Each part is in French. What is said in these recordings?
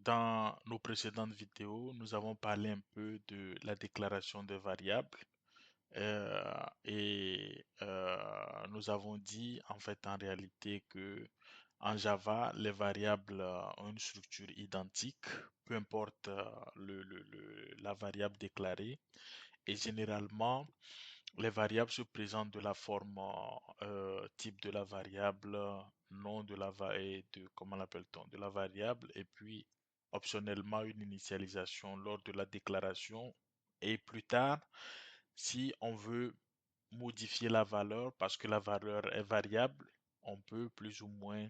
Dans nos précédentes vidéos, nous avons parlé un peu de la déclaration des variables nous avons dit en fait en réalité que en Java, les variables ont une structure identique, peu importe la variable déclarée. Et généralement, les variables se présentent de la forme type de la variable, nom de la et de comment l'appelle-t-on, de la variable, et puis optionnellement une initialisation lors de la déclaration. Et plus tard, si on veut modifier la valeur parce que la valeur est variable, on peut plus ou moins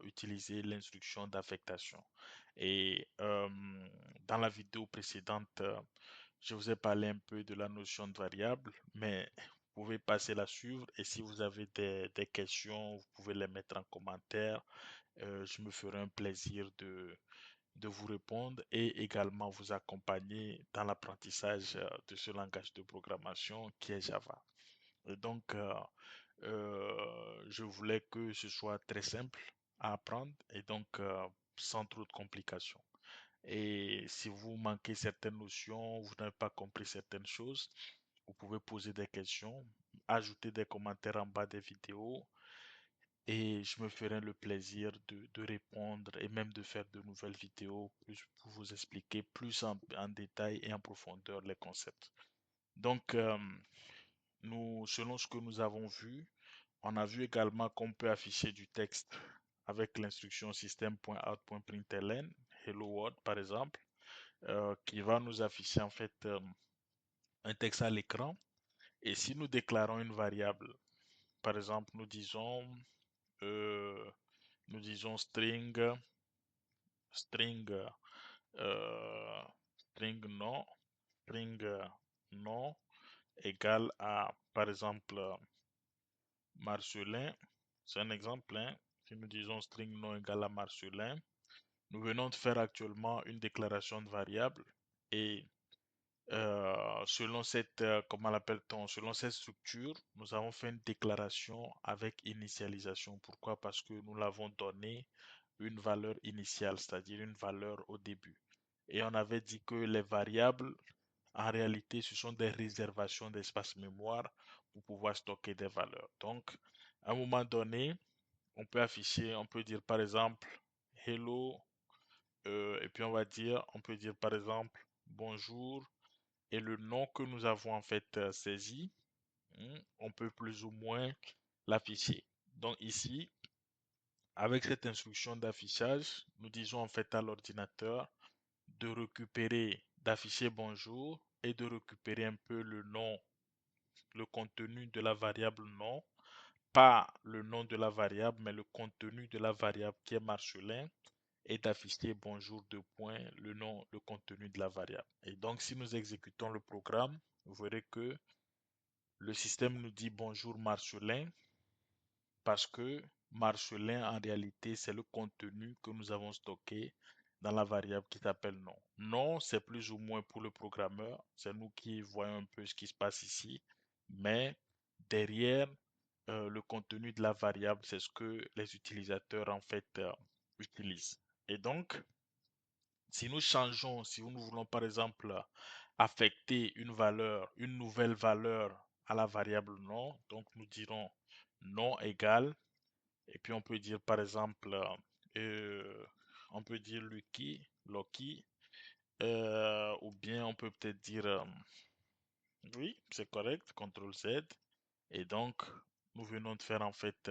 utiliser l'instruction d'affectation. Et dans la vidéo précédente, je vous ai parlé un peu de la notion de variable, mais vous pouvez passer la suivre et si vous avez des questions, vous pouvez les mettre en commentaire. Je me ferai un plaisir de vous répondre et également vous accompagner dans l'apprentissage de ce langage de programmation qui est Java. Et donc, je voulais que ce soit très simple à apprendre et donc sans trop de complications. Et si vous manquez certaines notions, vous n'avez pas compris certaines choses, vous pouvez poser des questions, ajouter des commentaires en bas des vidéos et je me ferai le plaisir de répondre et même de faire de nouvelles vidéos plus pour vous expliquer plus en détail et en profondeur les concepts. Donc, selon ce que nous avons vu, on a vu également qu'on peut afficher du texte avec l'instruction system.out.println, Hello World par exemple, qui va nous afficher en fait un texte à l'écran. Et si nous déclarons une variable, par exemple, euh, nous disons string, euh, string non, string non égale à, par exemple, Marcelin, c'est un exemple, hein. Si nous disons string non égale à Marcelin, nous venons de faire actuellement une déclaration de variable et selon cette, comment l'appelle-t-on, selon cette structure, nous avons fait une déclaration avec initialisation. Pourquoi? Parce que nous l'avons donné une valeur initiale, c'est-à-dire une valeur au début. Et on avait dit que les variables, en réalité, ce sont des réservations d'espace mémoire pour pouvoir stocker des valeurs. Donc, à un moment donné, on peut afficher, on peut dire par exemple hello, et puis on peut dire par exemple bonjour et le nom que nous avons en fait saisi, on peut plus ou moins l'afficher. Donc ici, avec cette instruction d'affichage, nous disons en fait à l'ordinateur de récupérer, d'afficher bonjour et de récupérer un peu le nom, le contenu de la variable nom, pas le nom de la variable, mais le contenu de la variable qui est Marcelin et d'afficher bonjour de point, le nom, le contenu de la variable. Et donc, si nous exécutons le programme, vous verrez que le système nous dit bonjour Marcelin parce que Marcelin, en réalité, c'est le contenu que nous avons stocké dans la variable qui s'appelle nom. Nom, c'est plus ou moins pour le programmeur. C'est nous qui voyons un peu ce qui se passe ici. Mais derrière, le contenu de la variable, c'est ce que les utilisateurs en fait utilisent. Et donc, si nous changeons, si nous voulons par exemple affecter une valeur, une nouvelle valeur à la variable nom, donc nous dirons nom égale, et puis on peut dire par exemple, on peut dire Loki, ou bien on peut peut-être dire, oui, c'est correct, CTRL Z, et donc nous venons de faire en fait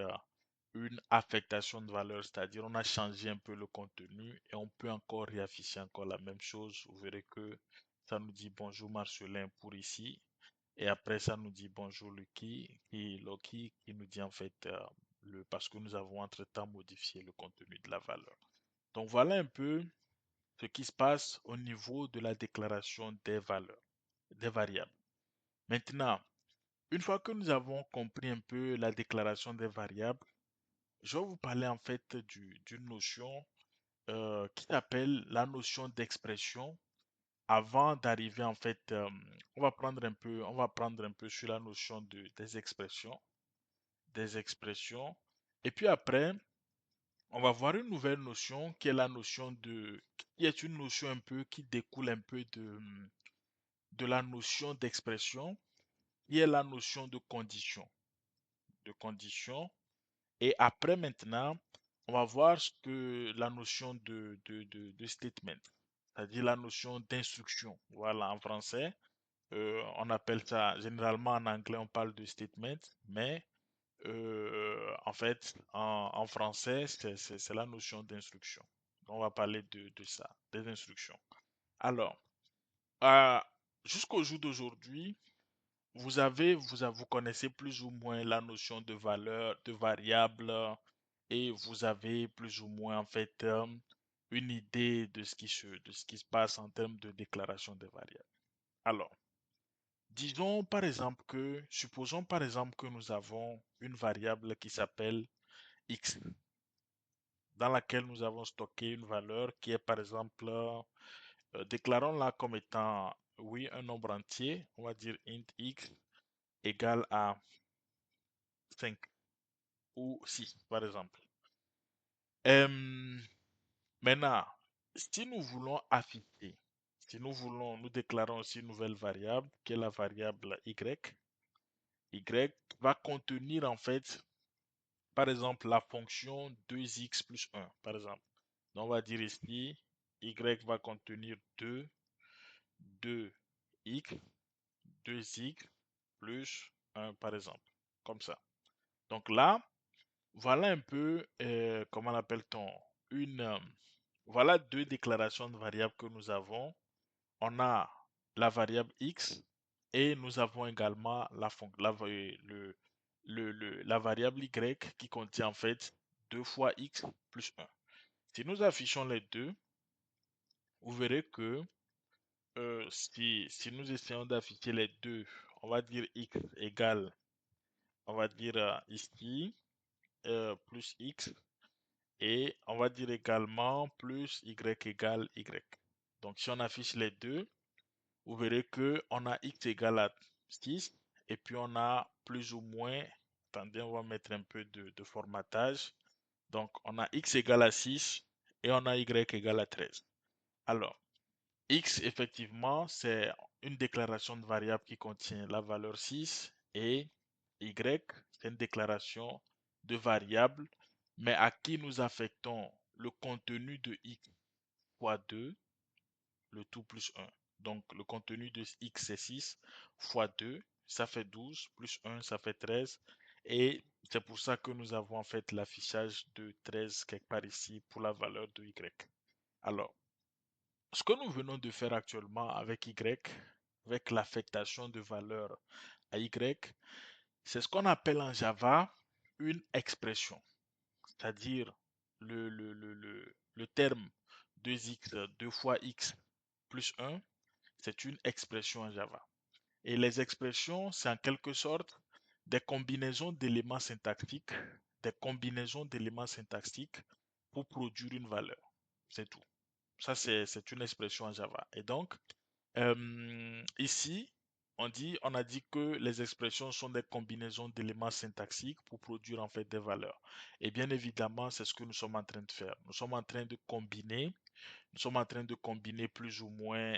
une affectation de valeur, c'est-à-dire on a changé un peu le contenu et on peut encore réafficher encore la même chose. Vous verrez que ça nous dit bonjour Marcelin pour ici. Et après ça nous dit bonjour Loki qui nous dit en fait parce que nous avons entre-temps modifié le contenu de la valeur. Donc voilà un peu ce qui se passe au niveau de la déclaration des valeurs, des variables. Maintenant, une fois que nous avons compris un peu la déclaration des variables, je vais vous parler en fait d'une notion qui s'appelle la notion d'expression. Avant d'arriver en fait, on va prendre un peu sur la notion des expressions, et puis après, on va voir une nouvelle notion qui est la notion qui est une notion un peu qui découle un peu de la notion d'expression, qui est la notion de condition. Et après maintenant, on va voir ce que la notion de statement, c'est-à-dire la notion d'instruction. Voilà, en français, on appelle ça, généralement en anglais, on parle de statement, mais en fait, en français, c'est la notion d'instruction. On va parler de ça, des instructions. Alors, euh, jusqu'au jour d'aujourd'hui, vous connaissez plus ou moins la notion de valeur, de variable, et vous avez plus ou moins, en fait, une idée de ce qui se passe en termes de déclaration des variables. Alors, supposons par exemple que nous avons une variable qui s'appelle x, dans laquelle nous avons stocké une valeur qui est par exemple, déclarons-la comme étant, oui, un nombre entier, on va dire int x égale à 5 ou 6 par exemple. Euh, Maintenant, si nous voulons afficher, si nous voulons, nous déclarons aussi une nouvelle variable qui est la variable y. Y va contenir en fait, par exemple, la fonction 2x plus 1, par exemple. Donc, on va dire ici, y va contenir 2x, 2x plus 1, par exemple. Comme ça. Donc là, voilà un peu, comment l'appelle-t-on, voilà deux déclarations de variables que nous avons. On a la variable x et nous avons également la variable y qui contient en fait 2 fois x plus 1. Si nous affichons les deux, vous verrez que si nous essayons d'afficher les deux, on va dire x égale, on va dire ici, plus x, et on va dire également plus y égale y. Donc si on affiche les deux, vous verrez que on a x égale à 6 et puis on a plus ou moins, attendez, on va mettre un peu de formatage. Donc on a x égale à 6 et on a y égale à 13. Alors, x effectivement, c'est une déclaration de variable qui contient la valeur 6 et y, c'est une déclaration de variable, mais à qui nous affectons le contenu de x fois 2, le tout plus 1. Donc le contenu de x c'est 6 fois 2, ça fait 12, plus 1, ça fait 13. Et c'est pour ça que nous avons en fait l'affichage de 13 quelque part ici pour la valeur de y. Alors, ce que nous venons de faire actuellement avec y, avec l'affectation de valeur à y, c'est ce qu'on appelle en Java une expression. C'est-à-dire le terme 2x, 2 fois x plus 1, c'est une expression en Java. Et les expressions, c'est en quelque sorte des combinaisons d'éléments syntaxiques, des combinaisons d'éléments syntaxiques pour produire une valeur. C'est tout. Ça, c'est une expression en Java. Et donc, ici, on a dit que les expressions sont des combinaisons d'éléments syntaxiques pour produire en fait des valeurs. Et bien évidemment, c'est ce que nous sommes en train de faire. Nous sommes en train de combiner plus ou moins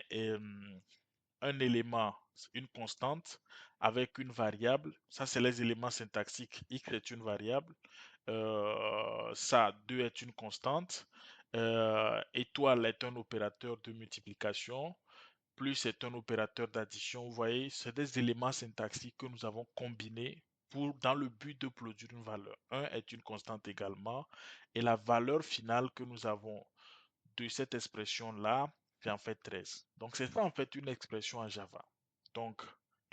un élément, une constante, avec une variable. Ça, c'est les éléments syntaxiques. X est une variable. Ça, 2 est une constante. Étoile est un opérateur de multiplication. Plus est un opérateur d'addition. Vous voyez, c'est des éléments syntaxiques que nous avons combinés dans le but de produire une valeur. Un est une constante également. Et la valeur finale que nous avons de cette expression-là, c'est en fait 13. Donc, c'est ça en fait une expression en Java. Donc,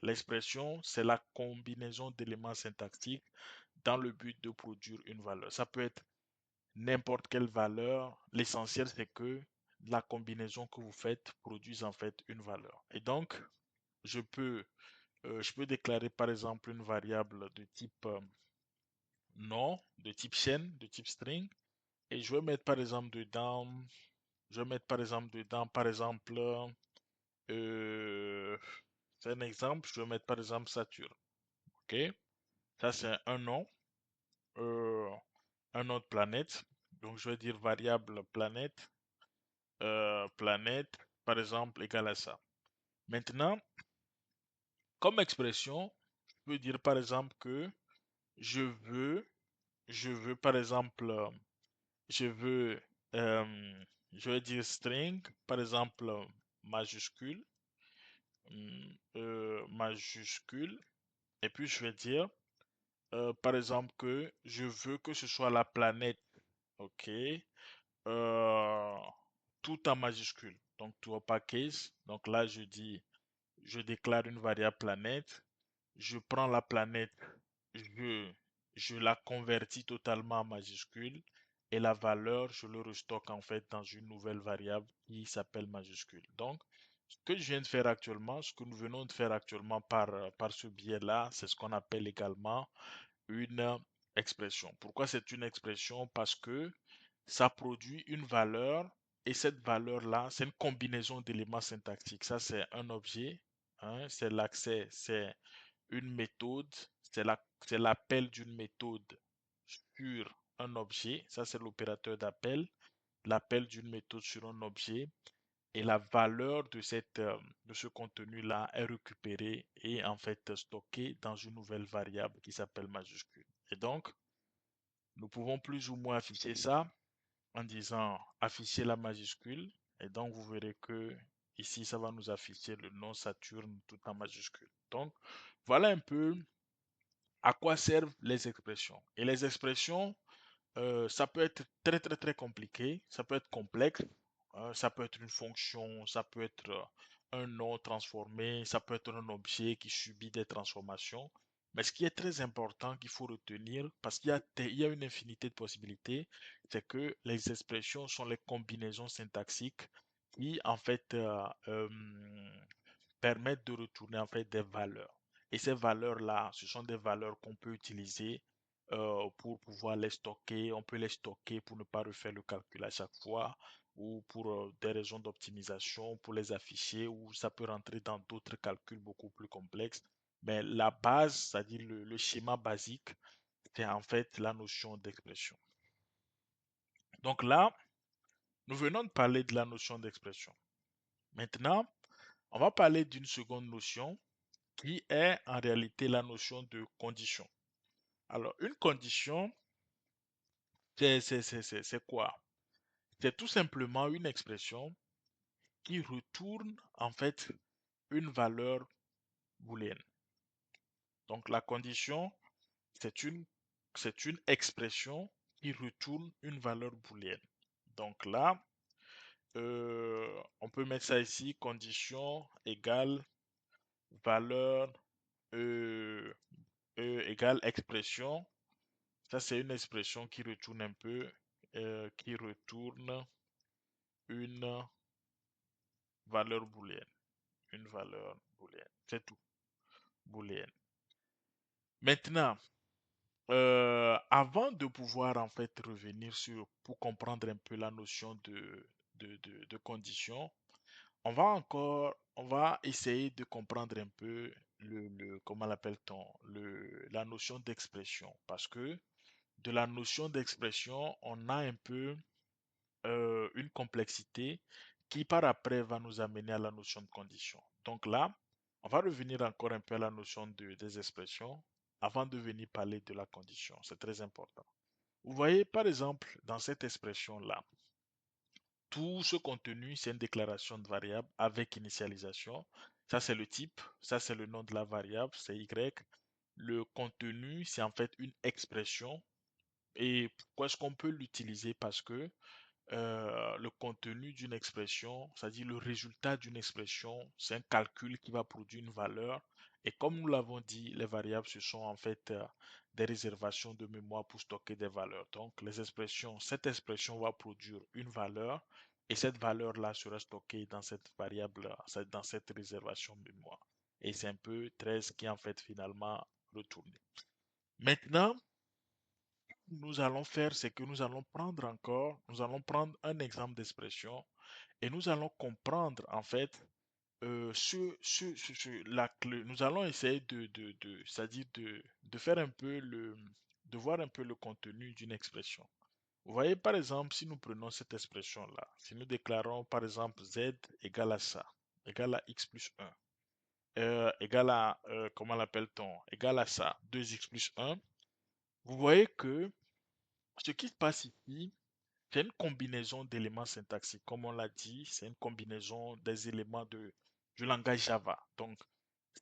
l'expression, c'est la combinaison d'éléments syntaxiques dans le but de produire une valeur. Ça peut être n'importe quelle valeur. L'essentiel, c'est que la combinaison que vous faites produise en fait une valeur. Et donc, je peux, je peux déclarer par exemple une variable de type nom, de type chaîne, de type string, et je vais mettre par exemple dedans, par exemple, euh, c'est un exemple, je vais mettre par exemple Saturne. Ok, ça c'est euh, un nom de planète. Donc, je vais dire variable planète, planète, par exemple, égale à ça. Maintenant, comme expression, je peux dire par exemple que je veux, je veux par exemple, je veux, je vais dire string, par exemple, majuscule, majuscule, et puis je vais dire, par exemple, que je veux que ce soit la planète, ok, euh, tout en majuscule, donc tout uppercase. Donc là, je dis, je déclare une variable planète, je prends la planète, je, je la convertis totalement en majuscule et la valeur, je le restocke en fait dans une nouvelle variable qui s'appelle majuscule. Donc, ce que je viens de faire actuellement, ce que nous venons de faire actuellement par ce biais-là, c'est ce qu'on appelle également une expression. Pourquoi c'est une expression? Parce que ça produit une valeur et cette valeur-là, c'est une combinaison d'éléments syntaxiques. Ça, c'est un objet, hein, c'est l'accès, c'est une méthode, c'est l'appel d'une méthode sur un objet. Ça, c'est l'opérateur d'appel. L'appel d'une méthode sur un objet. Et la valeur de ce contenu-là est récupérée et en fait stockée dans une nouvelle variable qui s'appelle majuscule. Et donc, nous pouvons plus ou moins afficher ça en disant afficher la majuscule. Et donc, vous verrez que ici, ça va nous afficher le nom Saturne tout en majuscule. Donc, voilà un peu à quoi servent les expressions. Et les expressions, ça peut être très très très compliqué, ça peut être complexe, ça peut être une fonction, ça peut être un nom transformé, ça peut être un objet qui subit des transformations. Mais ce qui est très important qu'il faut retenir, parce il y a une infinité de possibilités, c'est que les expressions sont les combinaisons syntaxiques qui en fait permettent de retourner en fait des valeurs. Et ces valeurs-là, ce sont des valeurs qu'on peut utiliser pour pouvoir les stocker. On peut les stocker pour ne pas refaire le calcul à chaque fois ou pour des raisons d'optimisation, pour les afficher ou ça peut rentrer dans d'autres calculs beaucoup plus complexes. Mais la base, c'est-à-dire le schéma basique, c'est en fait la notion d'expression. Donc là, nous venons de parler de la notion d'expression. Maintenant, on va parler d'une seconde notion qui est en réalité la notion de condition. Alors, une condition, c'est quoi? C'est tout simplement une expression qui retourne en fait une valeur booléenne. Donc, la condition, c'est une expression qui retourne une valeur booléenne. Donc là, on peut mettre ça ici, condition égale valeur euh, égale expression. Ça, c'est une expression qui retourne un peu, qui retourne une valeur booléenne. Une valeur booléenne. C'est tout, booléenne. Maintenant, avant de pouvoir en fait revenir sur, pour comprendre un peu la notion de condition, on va essayer de comprendre un peu comment l'appelle-t-on, la notion d'expression. Parce que de la notion d'expression, on a un peu une complexité qui par après va nous amener à la notion de condition. Donc là, on va revenir encore un peu à la notion des expressions avant de venir parler de la condition. C'est très important. Vous voyez, par exemple, dans cette expression-là, tout ce contenu, c'est une déclaration de variable avec initialisation. Ça, c'est le type. Ça, c'est le nom de la variable. C'est Y. Le contenu, c'est en fait une expression. Et pourquoi est-ce qu'on peut l'utiliser? Parce que le contenu d'une expression, c'est-à-dire le résultat d'une expression, c'est un calcul qui va produire une valeur. Et comme nous l'avons dit, les variables, ce sont en fait des réservations de mémoire pour stocker des valeurs. Donc, cette expression va produire une valeur et cette valeur-là sera stockée dans cette variable, dans cette réservation de mémoire. Et c'est un peu 13 qui est en fait finalement retourné. Maintenant, nous allons faire, c'est que nous allons prendre un exemple d'expression et nous allons comprendre en fait nous allons essayer c'est-à-dire de faire un peu de voir un peu le contenu d'une expression. Vous voyez, par exemple, si nous prenons cette expression-là, si nous déclarons, par exemple, z égale à ça, égale à x plus 1, égale à, comment l'appelle-t-on, égale à ça, 2x plus 1, vous voyez que ce qui se passe ici, c'est une combinaison d'éléments syntaxiques. Comme on l'a dit, c'est une combinaison des éléments du langage Java. Donc,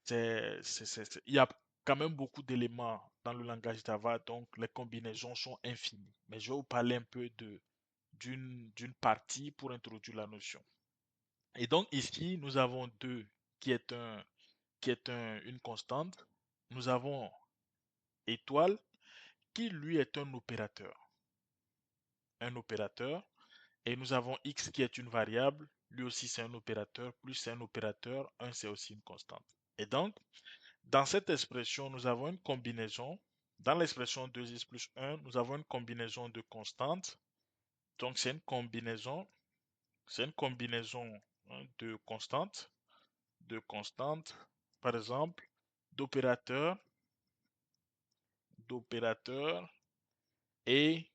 il y a quand même beaucoup d'éléments dans le langage Java, donc les combinaisons sont infinies. Mais je vais vous parler un peu d'une partie pour introduire la notion. Et donc ici, nous avons 2 une constante. Nous avons étoile qui lui est un opérateur. Un opérateur. Et nous avons x qui est une variable. Lui aussi c'est un opérateur. Plus c'est un opérateur. 1 c'est aussi une constante. Et donc, dans cette expression, nous avons une combinaison. Dans l'expression 2x plus 1, nous avons une combinaison de constantes. Donc c'est une combinaison hein, de constantes, par exemple, d'opérateurs, d'opérateurs, et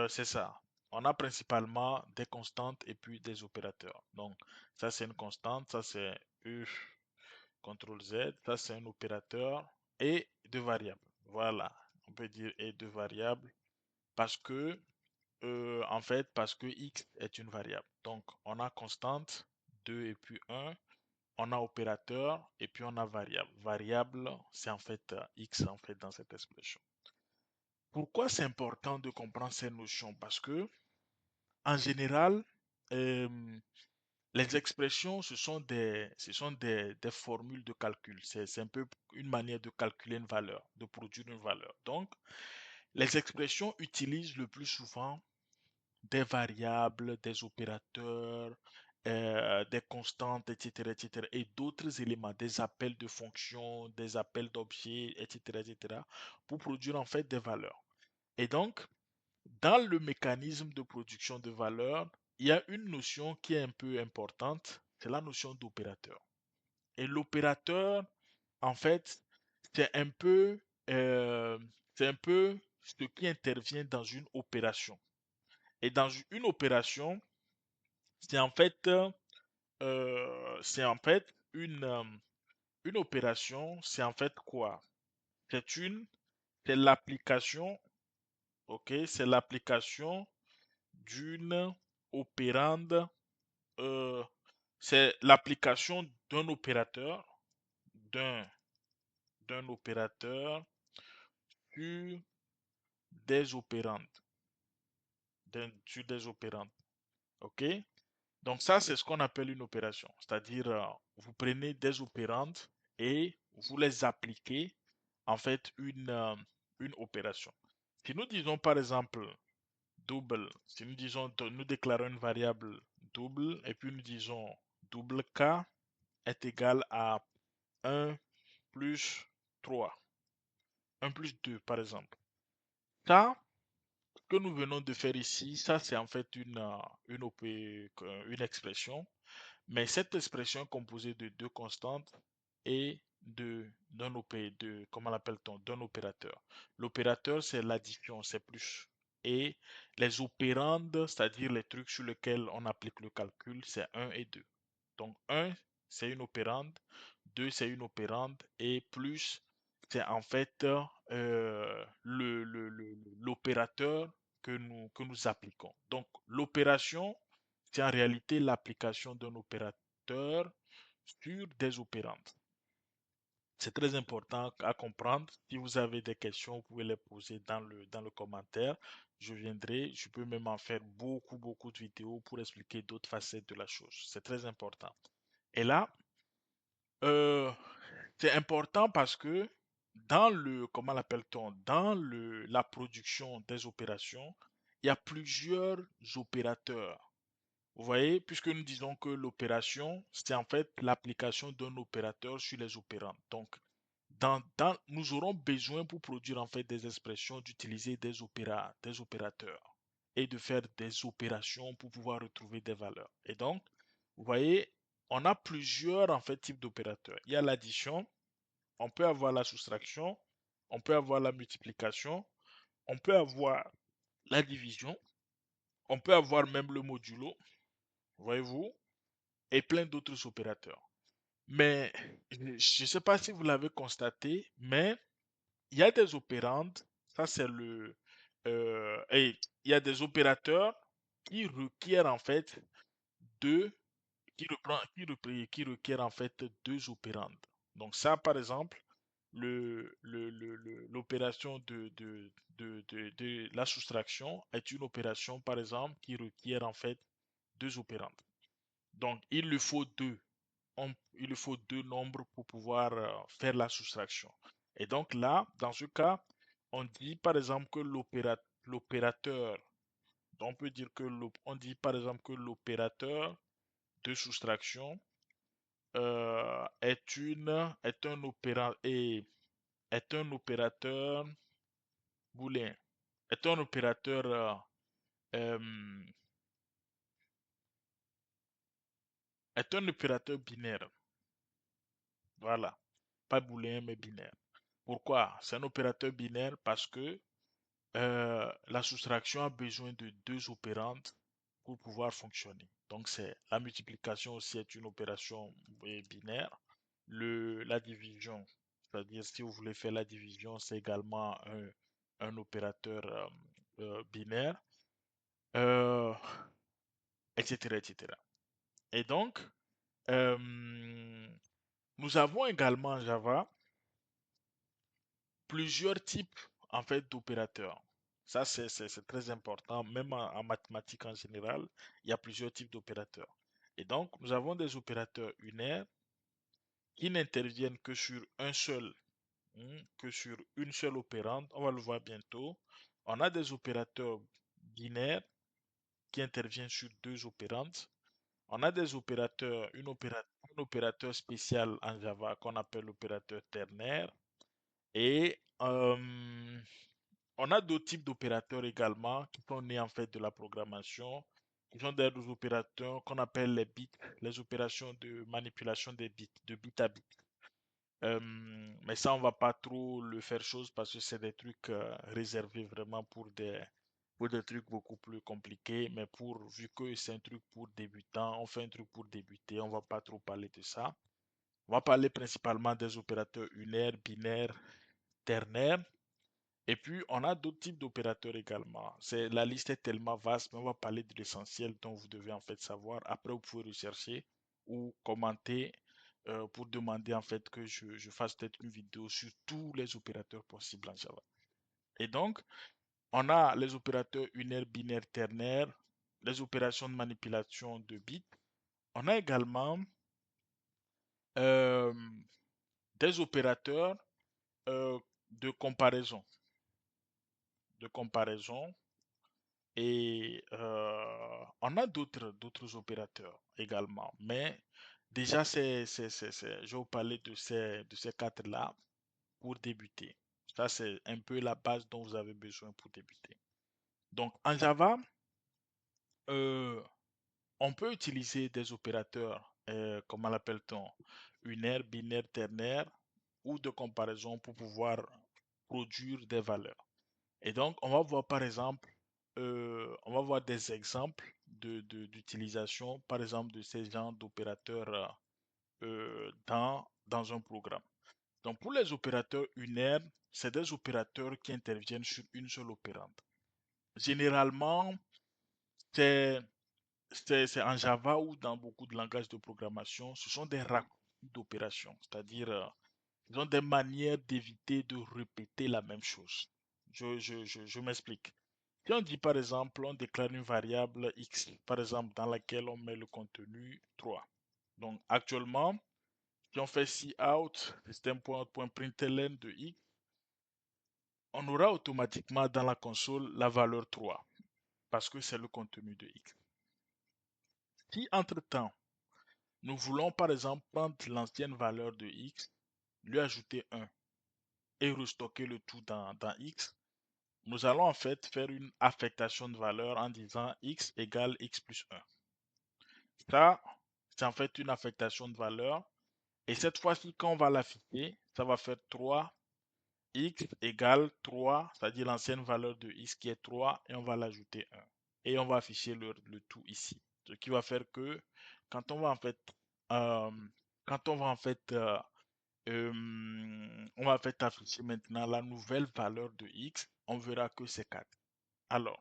c'est ça. On a principalement des constantes et puis des opérateurs. Donc, ça c'est une constante, ça c'est U, CTRL Z, ça c'est un opérateur et deux variables. Voilà, on peut dire et deux variables parce que, en fait, parce que X est une variable. Donc, on a constante, 2 et puis 1. On a opérateur et puis on a variable. Variable, c'est en fait X en fait dans cette expression. Pourquoi c'est important de comprendre ces notions? Parce que en général, euh, les expressions, ce sont des formules de calcul. C'est un peu une manière de calculer une valeur, de produire une valeur. Donc, les expressions utilisent le plus souvent des variables, des opérateurs, des constantes, etc., etc., et d'autres éléments, des appels de fonctions, des appels d'objets, etc., etc., pour produire en fait des valeurs. Et donc, dans le mécanisme de production de valeurs, il y a une notion qui est un peu importante, c'est la notion d'opérateur. Et l'opérateur, en fait, c'est un peu, euh, c'est un peu ce qui intervient dans une opération. Et dans une opération, c'est en fait, une opération, c'est en fait quoi? C'est l'application, ok? C'est l'application d'une opérande, euh, c'est l'application d'un, d'un opérateur sur des opérandes, sur des opérandes, ok? Donc ça, c'est ce qu'on appelle une opération. C'est-à-dire, vous prenez des opérandes et vous les appliquez en fait une opération. Si nous disons par exemple double, si nous disons, nous déclarons une variable double et puis nous disons double k est égal à 1 plus 3, 1 plus 2 par exemple. Ça, ce que nous venons de faire ici, ça c'est en fait une expression. Mais cette expression est composée de deux constantes et comment l'appelle-t-on, d'un opérateur. L'opérateur, c'est l'addition, c'est plus. Et les opérandes, c'est-à-dire les trucs sur lesquels on applique le calcul, c'est un et 2. Donc un, c'est une opérande, 2, c'est une opérande, et plus, c'est en fait l'opérateur que nous appliquons. Donc l'opération, c'est en réalité l'application d'un opérateur sur des opérandes. C'est très important à comprendre. Si vous avez des questions, vous pouvez les poser dans le commentaire. Je peux même en faire beaucoup, beaucoup de vidéos pour expliquer d'autres facettes de la chose. C'est très important. Et là, euh, c'est important parce que comment l'appelle-t-on, la production des opérations, il y a plusieurs opérateurs. Vous voyez, puisque nous disons que l'opération, c'est en fait l'application d'un opérateur sur les opérands. Donc, nous aurons besoin pour produire en fait des expressions d'utiliser des opérateurs et de faire des opérations pour pouvoir retrouver des valeurs. Et donc, vous voyez, on a plusieurs en fait types d'opérateurs. Il y a l'addition, on peut avoir la soustraction, on peut avoir la multiplication, on peut avoir la division, on peut avoir même le modulo, voyez-vous, et plein d'autres opérateurs. Mais je ne sais pas si vous l'avez constaté, mais il y a des opérandes, ça c'est et il y a des opérateurs qui requièrent en fait deux, qui requièrent en fait deux opérandes. Donc ça, par exemple, l'opération de la soustraction est une opération, par exemple, qui requiert en fait deux opérandes. Donc il lui faut deux. Il lui faut deux nombres pour pouvoir faire la soustraction. Et donc là, dans ce cas, on dit par exemple que l'opérateur, on peut dire que on dit par exemple que l'opérateur de soustraction est un opérateur booléen, est un opérateur euh, binaire. Voilà, pas booléen mais binaire. Pourquoi? C'est un opérateur binaire parce que la soustraction a besoin de deux opérandes pour pouvoir fonctionner. Donc c'est la multiplication aussi est une opération binaire. La division, c'est-à-dire si vous voulez faire la division, c'est également un opérateur binaire, euh, etc., etc. Et donc, euh, nous avons également en Java plusieurs types en fait d'opérateurs. Ça, c'est très important, même en mathématiques en général, il y a plusieurs types d'opérateurs. Et donc, nous avons des opérateurs unaires qui n'interviennent que sur que sur une seule opérande. On va le voir bientôt. On a des opérateurs binaires qui interviennent sur deux opérandes. On a des opérateurs, un opérateur spécial en Java qu'on appelle l'opérateur ternaire. Et on a d'autres types d'opérateurs également qui sont nés en fait de la programmation, qui sont des opérateurs qu'on appelle les bits, les opérations de manipulation des bits, de bit à bit. Mais ça, on va pas trop le faire chose parce que c'est des trucs réservés vraiment pour des trucs beaucoup plus compliqués. Mais vu que c'est un truc pour débutants, on fait un truc pour débuter, on va pas trop parler de ça. On va parler principalement des opérateurs unaires, binaires, ternaires. Et puis, on a d'autres types d'opérateurs également. La liste est tellement vaste, mais on va parler de l'essentiel dont vous devez en fait savoir. Après, vous pouvez rechercher ou commenter pour demander en fait que je fasse peut-être une vidéo sur tous les opérateurs possibles en Java. Et donc, on a les opérateurs unaires, binaires, ternaires, les opérations de manipulation de bits. On a également euh, des opérateurs euh, de comparaison. De comparaison. Et on a d'autres opérateurs également. Mais déjà, je vais vous parler de ces quatre-là pour débuter. Ça, c'est un peu la base dont vous avez besoin pour débuter. Donc, en Java, euh, on peut utiliser des opérateurs, comment l'appelle-t-on, unaire, binaire, ternaire ou de comparaison pour pouvoir produire des valeurs. Et donc, on va voir par exemple, on va voir des exemples d'utilisation, par exemple, de ces genres d'opérateurs dans un programme. Donc, pour les opérateurs unaires, c'est des opérateurs qui interviennent sur une seule opérande. Généralement, c'est c'est en Java ou dans beaucoup de langages de programmation, ce sont des raccourcis d'opérations, c'est-à-dire, ils ont des manières d'éviter de répéter la même chose. Je m'explique. Si on dit par exemple, on déclare une variable x, par exemple, dans laquelle on met le contenu 3. Donc actuellement, si on fait cout system.out.println de x, on aura automatiquement dans la console la valeur 3 parce que c'est le contenu de x. Si entre-temps, nous voulons par exemple prendre l'ancienne valeur de x, lui ajouter 1 et restocker le tout dans x, nous allons en fait faire une affectation de valeur en disant x égale x plus 1. Ça, c'est en fait une affectation de valeur. Et cette fois-ci, quand on va l'afficher, ça va faire 3 x égale 3, c'est-à-dire l'ancienne valeur de x qui est 3, et on va l'ajouter 1. Et on va afficher le tout ici. Ce qui va faire que quand on va en fait, euh, quand on va en fait, on va en fait afficher maintenant la nouvelle valeur de x, on verra que c'est 4. Alors,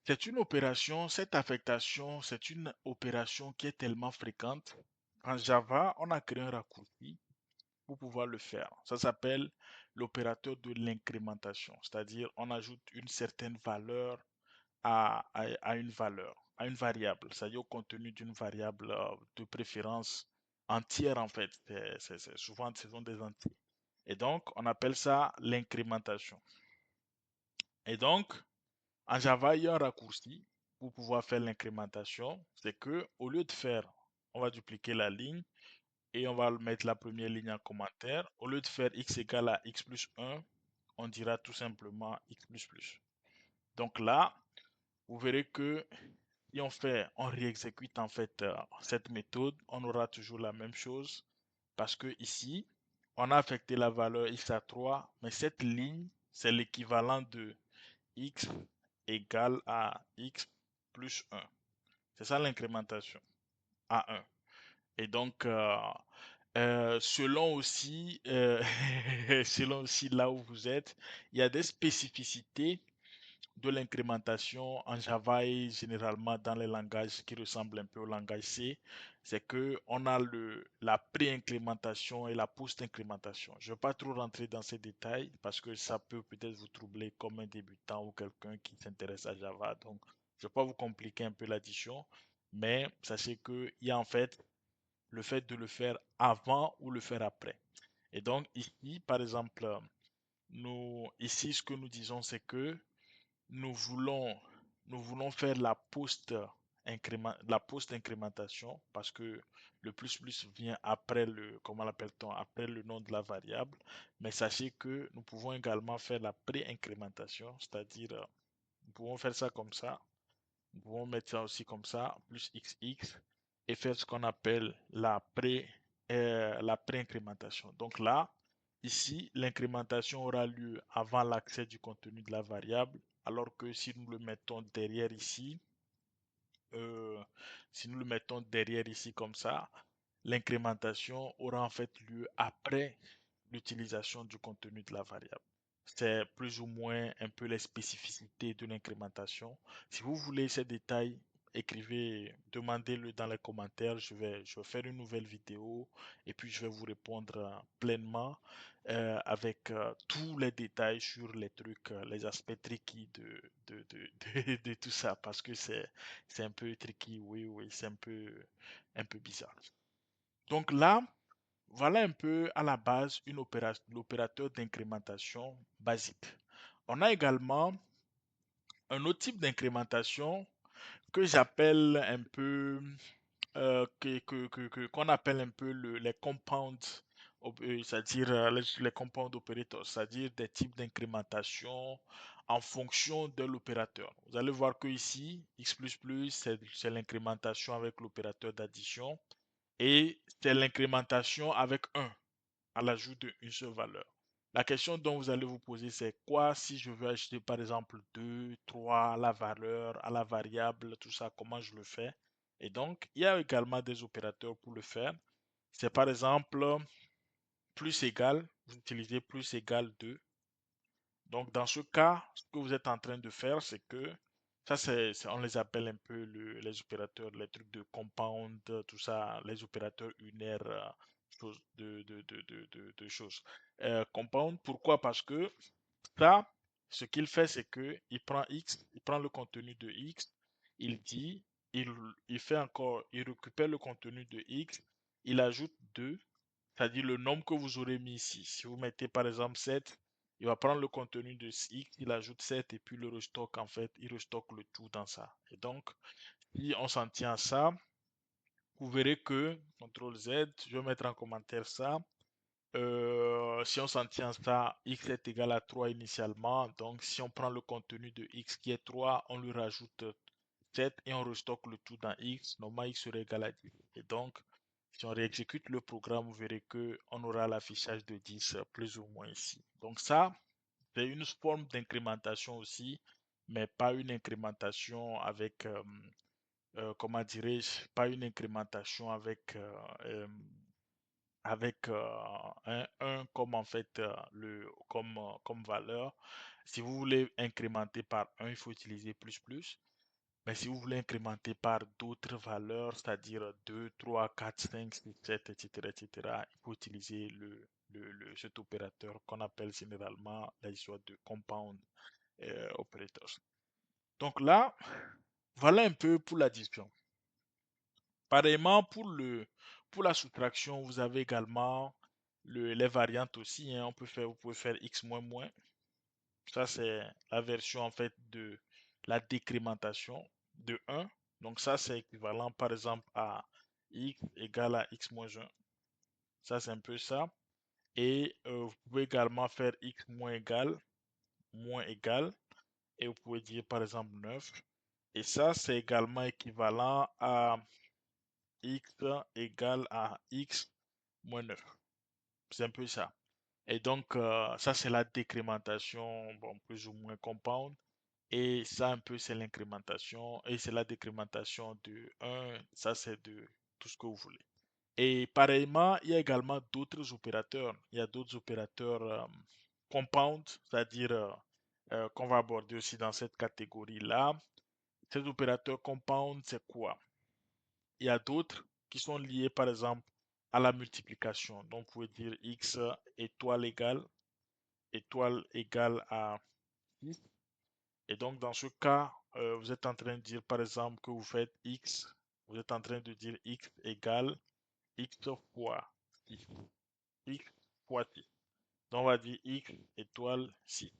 c'est une opération, cette affectation, c'est une opération qui est tellement fréquente. En Java, on a créé un raccourci pour pouvoir le faire. Ça s'appelle l'opérateur de l'incrémentation, c'est-à-dire on ajoute une certaine valeur à une valeur, à une variable, c'est-à-dire au contenu d'une variable de préférence entière en fait. Souvent, ce sont des entiers. Et donc, on appelle ça l'incrémentation. Et donc, en Java, il y a un raccourci pour pouvoir faire l'incrémentation. C'est que au lieu de faire, on va dupliquer la ligne et on va mettre la première ligne en commentaire. Au lieu de faire x égale à x plus 1, on dira tout simplement x plus plus. Donc là, vous verrez que si on réexécute en fait cette méthode, on aura toujours la même chose parce que ici, on a affecté la valeur x à 3, mais cette ligne, c'est l'équivalent de x égale à x plus 1. C'est ça l'incrémentation à 1. Et donc, selon aussi, selon aussi là où vous êtes, il y a des spécificités de l'incrémentation en Java et généralement dans les langages qui ressemblent un peu au langage C. C'est que on a la pré-incrémentation et la post-incrémentation. Je ne vais pas trop rentrer dans ces détails parce que ça peut peut-être vous troubler comme un débutant ou quelqu'un qui s'intéresse à Java. Donc, je ne vais pas vous compliquer un peu l'addition, mais sachez qu'il y a en fait le fait de le faire avant ou le faire après. Et donc ici, par exemple, ici, ce que nous disons, c'est que nous voulons, nous voulons faire la post-incrémentation parce que le plus plus vient après comment l'appelle-t-on, après le nom de la variable. Mais sachez que nous pouvons également faire la pré-incrémentation, c'est-à-dire, nous pouvons faire ça comme ça. Nous pouvons mettre ça aussi comme ça, plus XX, et faire ce qu'on appelle la pré-incrémentation. Donc là, ici, l'incrémentation aura lieu avant l'accès du contenu de la variable, alors que si nous le mettons derrière ici, euh, si nous le mettons derrière ici comme ça, l'incrémentation aura en fait lieu après l'utilisation du contenu de la variable. C'est plus ou moins un peu les spécificités de l'incrémentation. Si vous voulez ces détails, écrivez, demandez-le dans les commentaires. Je vais faire une nouvelle vidéo et puis je vais vous répondre pleinement avec tous les détails sur les trucs, les aspects tricky de tout ça parce que c'est un peu tricky, oui, oui, c'est un peu bizarre. Donc là, voilà un peu à la base l'opérateur d'incrémentation basique. On a également un autre type d'incrémentation que j'appelle un peu, qu'on appelle un peu les compound, c'est-à-dire les compound operators, c'est-à-dire des types d'incrémentation en fonction de l'opérateur. Vous allez voir que ici, x++, c'est l'incrémentation avec l'opérateur d'addition et c'est l'incrémentation avec 1 à l'ajout d'une seule valeur. La question dont vous allez vous poser, c'est quoi si je veux ajouter par exemple 2, 3 à la valeur, à la variable, tout ça, comment je le fais? Et donc, il y a également des opérateurs pour le faire. C'est par exemple plus égal, vous utilisez plus égal 2. Donc, dans ce cas, ce que vous êtes en train de faire, c'est que ça, on les appelle un peu les opérateurs, les trucs de compound, tout ça, les opérateurs unaires, de choses. Compound, pourquoi? Parce que ça, ce qu'il fait, c'est que il prend X, il prend le contenu de X, il dit, il, il fait encore, il récupère le contenu de X, il ajoute 2, c'est-à-dire le nombre que vous aurez mis ici. Si vous mettez par exemple 7, il va prendre le contenu de X, il ajoute 7 et puis le restock en fait, il restocke le tout dans ça. Et donc, si on s'en tient à ça, vous verrez que, CTRL Z, je vais mettre en commentaire ça. Si on s'en tient à ça, x est égal à 3 initialement. Donc, si on prend le contenu de x qui est 3, on lui rajoute 7 et on restocke le tout dans x. Normalement, x serait égal à 10. Et donc, Si on réexécute le programme, vous verrez que on aura l'affichage de 10 plus ou moins ici. Donc ça, c'est une forme d'incrémentation aussi, mais pas une incrémentation avec, comment dirais-je, pas une incrémentation avec un 1 comme en fait comme valeur. Si vous voulez incrémenter par un, il faut utiliser plus plus. Mais si vous voulez incrémenter par d'autres valeurs, c'est-à-dire 2, 3, 4, 5, 6, 7, etc., etc., il faut utiliser cet opérateur qu'on appelle généralement la sorte de compound operators. Donc là, voilà un peu pour l'addition. Pareillement, pour la soustraction, vous avez également les variantes aussi, hein. Vous pouvez faire x moins moins. Ça, c'est la version en fait de la décrémentation de 1. Donc ça, c'est équivalent par exemple à x égale à x moins 1. Ça, c'est un peu ça. Et vous pouvez également faire x moins égal. Et vous pouvez dire par exemple 9. Et ça, c'est également équivalent à x égale à x moins 9. C'est un peu ça. Et donc, ça, c'est la décrémentation, bon, plus ou moins compound. Et ça, un peu, c'est l'incrémentation. Et c'est la décrémentation de 1. Ça, c'est de tout ce que vous voulez. Et pareillement, il y a également d'autres opérateurs. Il y a d'autres opérateurs compound, c'est-à-dire qu'on va aborder aussi dans cette catégorie-là. Ces opérateurs compound, c'est quoi? Il y a d'autres qui sont liés, par exemple, à la multiplication. Donc, vous pouvez dire x étoile égale à 6. Et donc, dans ce cas, vous êtes en train de dire, par exemple, que vous faites x, vous êtes en train de dire x égale x fois 6. X fois 6. Donc, on va dire x étoile 6.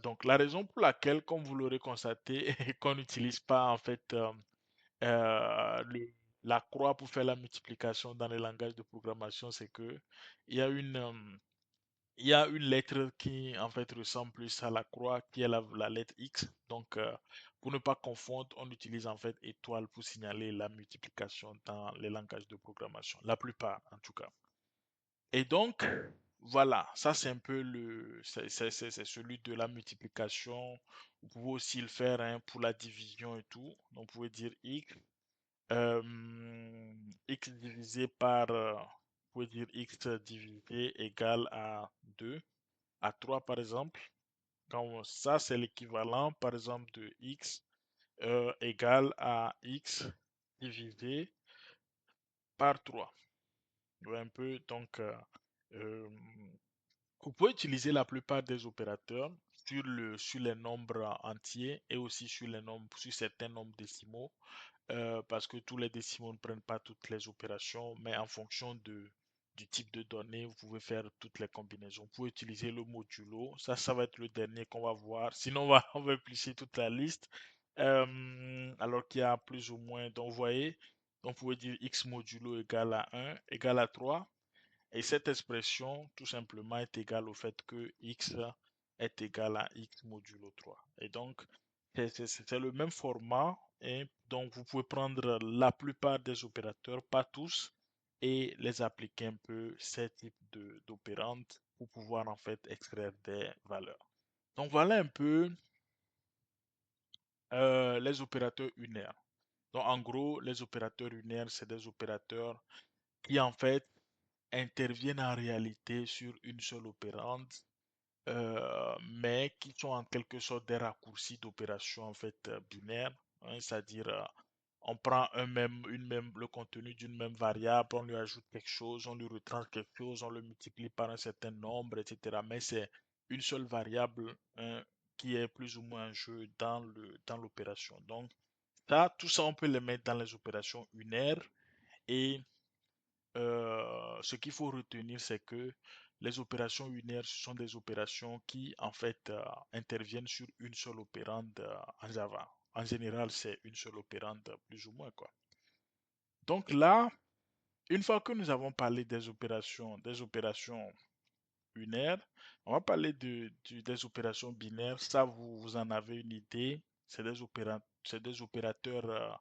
Donc, la raison pour laquelle, comme vous l'aurez constaté, qu'on n'utilise pas en fait euh, le- la croix pour faire la multiplication dans les langages de programmation, c'est que il y a il y a une lettre qui en fait ressemble plus à la croix, qui est la lettre X. Donc, pour ne pas confondre, on utilise en fait étoile pour signaler la multiplication dans les langages de programmation, la plupart en tout cas. Et donc, voilà, ça c'est un peu c'est celui de la multiplication. Vous pouvez aussi le faire hein, pour la division et tout. Donc, vous pouvez dire X, X divisé par, vous pouvez dire X divisé égale à 2 à 3 par exemple. Donc ça, c'est l'équivalent par exemple de x égale à x divisé par 3. Ouais, un peu, donc, euh, vous pouvez utiliser la plupart des opérateurs sur les nombres entiers et aussi sur certains nombres décimaux parce que tous les décimaux ne prennent pas toutes les opérations, mais en fonction du type de données, vous pouvez faire toutes les combinaisons. Vous pouvez utiliser le modulo. Ça va être le dernier qu'on va voir. Sinon, on va éplucher toute la liste. Alors qu'il y a plus ou moins. Donc, vous voyez, donc vous pouvez dire x modulo égale à 1 égale à 3. Et cette expression, tout simplement, est égale au fait que x est égal à x modulo 3. Et donc, c'est le même format. Et donc, vous pouvez prendre la plupart des opérateurs, pas tous, et les appliquer un peu ces types d'opérandes pour pouvoir en fait extraire des valeurs. Donc, voilà un peu les opérateurs unaires. Donc, en gros, les opérateurs unaires, c'est des opérateurs qui en fait interviennent en réalité sur une seule opérande, mais qui sont en quelque sorte des raccourcis d'opérations en fait binaires, hein, c'est-à-dire on prend le contenu d'une même variable, on lui ajoute quelque chose, on lui retranche quelque chose, on le multiplie par un certain nombre, etc. Mais c'est une seule variable hein, qui est plus ou moins en jeu dans l'opération. Donc tout ça, on peut le mettre dans les opérations unaires et ce qu'il faut retenir, c'est que les opérations unaires, ce sont des opérations qui, en fait, interviennent sur une seule opérande en Java. En général, c'est une seule opérande, plus ou moins, quoi. Donc là, une fois que nous avons parlé des opérations unaires, on va parler des opérations binaires. Ça, vous en avez une idée. C'est des opérateurs.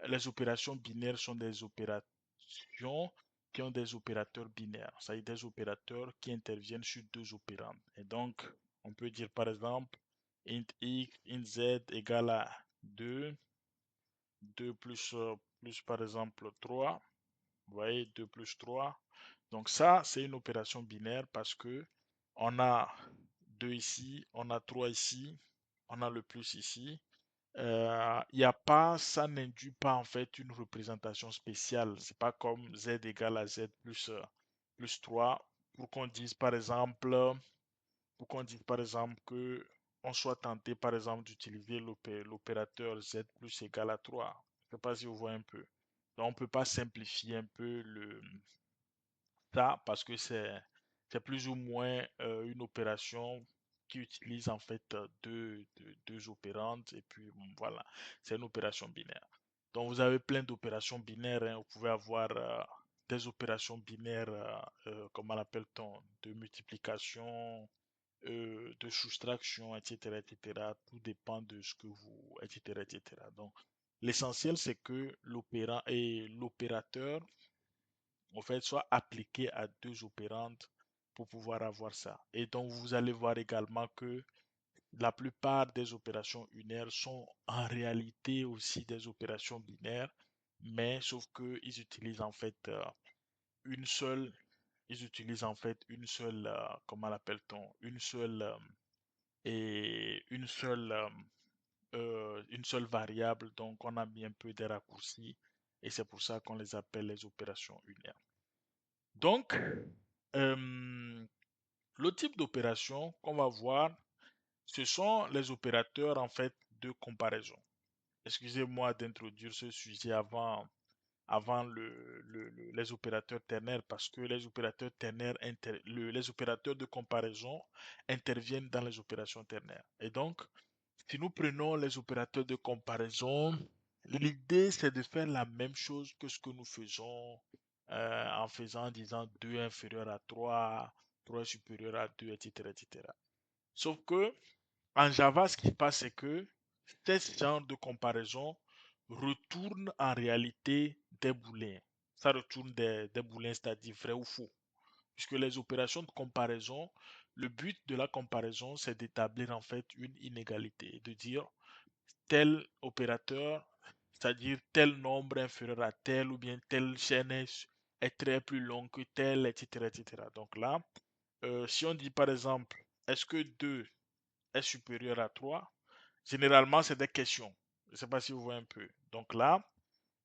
Les opérations binaires sont des opérateurs fonctions qui ont des opérateurs binaires, c'est-à-dire des opérateurs qui interviennent sur deux opérandes. Et donc, on peut dire par exemple, int x, int z égale à 2, 2 plus par exemple 3, vous voyez, 2 plus 3. Donc ça, c'est une opération binaire parce que on a 2 ici, on a 3 ici, on a le plus ici. Il y a pas, ça n'induit pas en fait une représentation spéciale. C'est pas comme z égale à z plus 3 pour qu'on dise par exemple, que on soit tenté par exemple d'utiliser l'opérateur z plus égal à 3. Je ne sais pas si vous voyez un peu. Donc on peut pas simplifier un peu ça parce que c'est plus ou moins une opération qui utilise en fait deux opérandes et puis bon, voilà, c'est une opération binaire. Donc vous avez plein d'opérations binaires, hein. Vous pouvez avoir des opérations binaires, comment l'appelle-t-on, de multiplication, de soustraction, etc., etc. Tout dépend de ce que vous, etc., etc. Donc l'essentiel c'est que l'opérant et l'opérateur en fait, soit appliqué à deux opérandes pour pouvoir avoir ça. Et donc, vous allez voir également que la plupart des opérations unaires sont en réalité aussi des opérations binaires, mais sauf qu'ils utilisent en fait une seule, ils utilisent en fait comment l'appelle-t-on, une seule variable. Donc, on a mis un peu des raccourcis et c'est pour ça qu'on les appelle les opérations unaires. Donc, le type d'opération qu'on va voir, ce sont les opérateurs en fait de comparaison. Excusez-moi d'introduire ce sujet avant les opérateurs ternaires parce que les opérateurs ternaires, les opérateurs de comparaison interviennent dans les opérations ternaires. Et donc, si nous prenons les opérateurs de comparaison, l'idée c'est de faire la même chose que ce que nous faisons en disant 2 inférieur à 3, 3 supérieur à 2, etc., etc. Sauf que en Java, ce qui se passe, c'est que ce genre de comparaison retourne en réalité des boolins. Ça retourne des boolins, c'est-à-dire vrai ou faux. Puisque les opérations de comparaison, le but de la comparaison, c'est d'établir en fait une inégalité, de dire tel opérateur, c'est-à-dire tel nombre inférieur à tel ou bien telle chaîne est très plus long que tel, etc., etc. Donc là, si on dit par exemple, est-ce que 2 est supérieur à 3, généralement c'est des questions. Je ne sais pas si vous voyez un peu. Donc là,